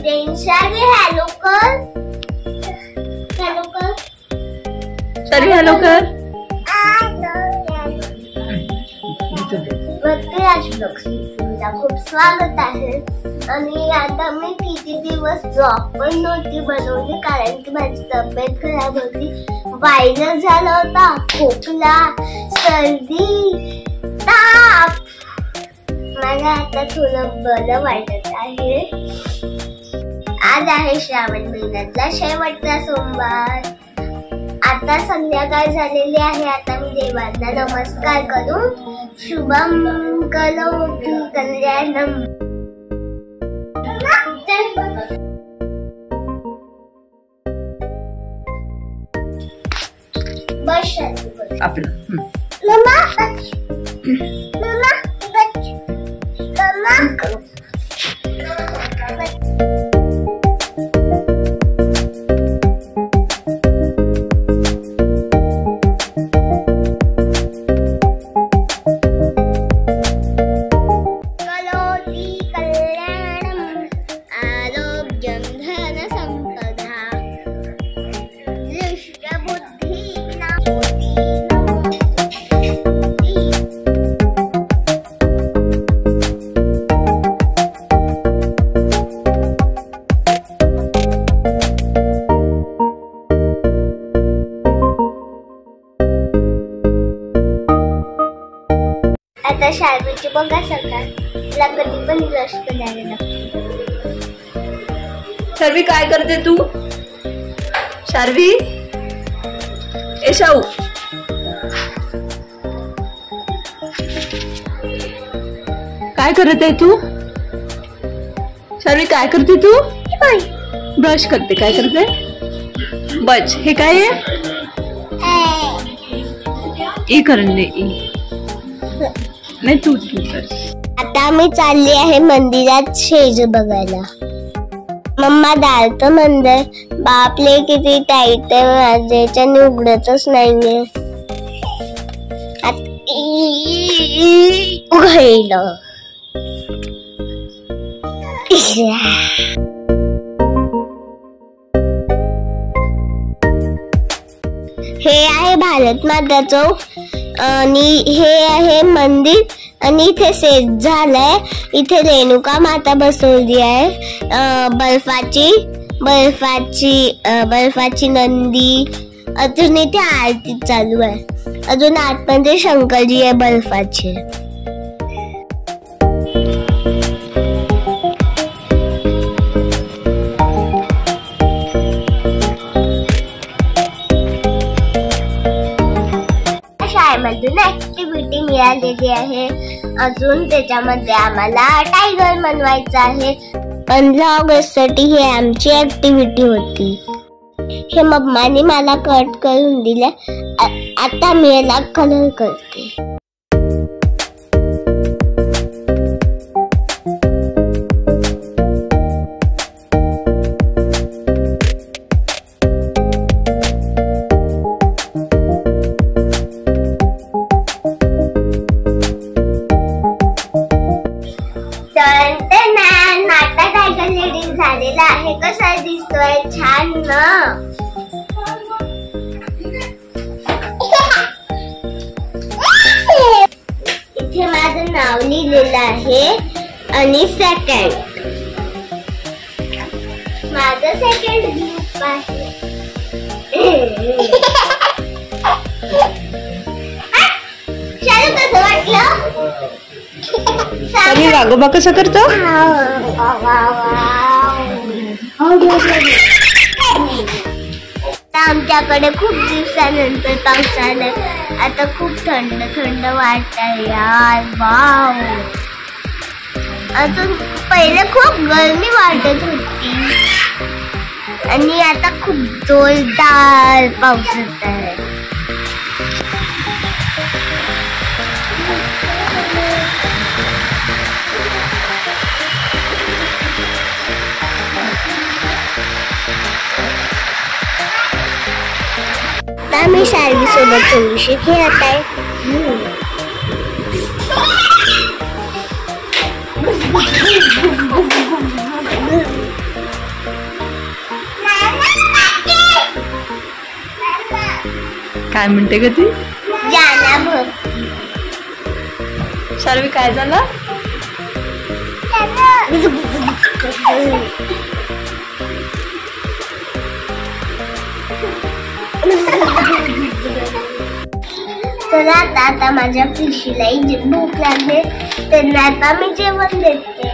Sharvi hello कर. Hello कर. Sharvi hello कर. तुमचा खूप स्वागत आहे. आणि आता मी किती दिवस जॉब पण नव्हती बनवली कारण की माझी तब्येत खराब होती. व्हायरल झाला होता, खोकला, सर्दी, ताप. मला आता थोडं बरं वाटत आहे. आज आहे श्रावण महिन्यातला शेवटचा सोमवार. आता संध्याकाळ झालेली आहे. आता मी देवांना नमस्कार करून शुभम करोति कल्याणम. बस आपलं मम्मा मम्मा मम्मा आता शार्वीची बघा सकाळ तिला कधी पण ब्रश करायला लागतो. शार्वी काय करते तू? शार्वी ए शाऊ काय करत आहे तू? शार्वी काय करते तू? ब्रश करते. काय करते? बच हे काय आहे? ई करून दे. ई नाही तू कर. आता मी चालली आहे मंदिरात शेज बघायला. मम्मा दालत मंदिर बापले किती टाईट आहे. माझ्याच्याने उघडतच नाहीये. उघडलं. हे आहे भारत माता चौक आणि हे आहे मंदिर. आणि इथे सेट झालंय. इथे रेणुका माता बसवली आहे. बर्फाची नंदी. अजून इथे आरती चालू आहे. अजून आतमध्ये शंकरजी आहे बर्फाचे. शाळेमधून ऍक्टिव्हिटी मिळालेली आहे. अजून त्याच्यामध्ये आम्हाला टायगर बनवायचा आहे. 15 ऑगस्ट साठी ही आमची ऍक्टिव्हिटी होती. हे मम्माने मला कट करून दिलं. आता मी याला कलर करते. नाटा टायगर रेडी झालेला आहे. कसा दिसतोय? छान ना. इथे माझं नाव लिहिलेलं आहे आणि सेकंड माझं सेकंड ग्रुप आहे. शाळेत कसं वाटलं? वागोबा कसं करतो? आमच्याकडे खूप दिवसानंतर पाऊस आलाय. आता खूप थंड थंड वाटतंय यार. वाव. अजून पहिले खूप गरमी वाटत होती आणि आता खूप जोरदार पाऊस येत आहे. मी शार्वी सोबत थोडीशी खेळत आहे. काय म्हणते ग ती? जाना भक्ती. शार्वी काय झालं? तर आता माझ्या पिशीलाही भूक लागली, त्यांना आता मी जेवण देते.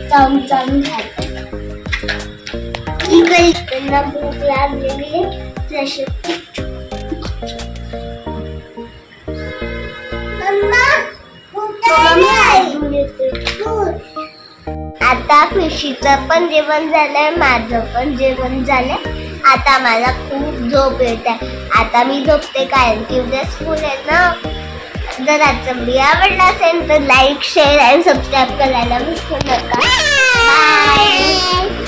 चमचम इकडे त्यांना भूक लागलेली आहे. आता फिशीचं पण जेवण झालंय, माझं पण जेवण झालंय. आता मला खूप झोप येत आहे. आता मी झोपते, कारण की उद्या स्कूल आहे ना. जर आजचा व्हिडिओ आवडला असेल तर लाईक, शेअर आणि सबस्क्राईब करायला विसरू नका. बाय.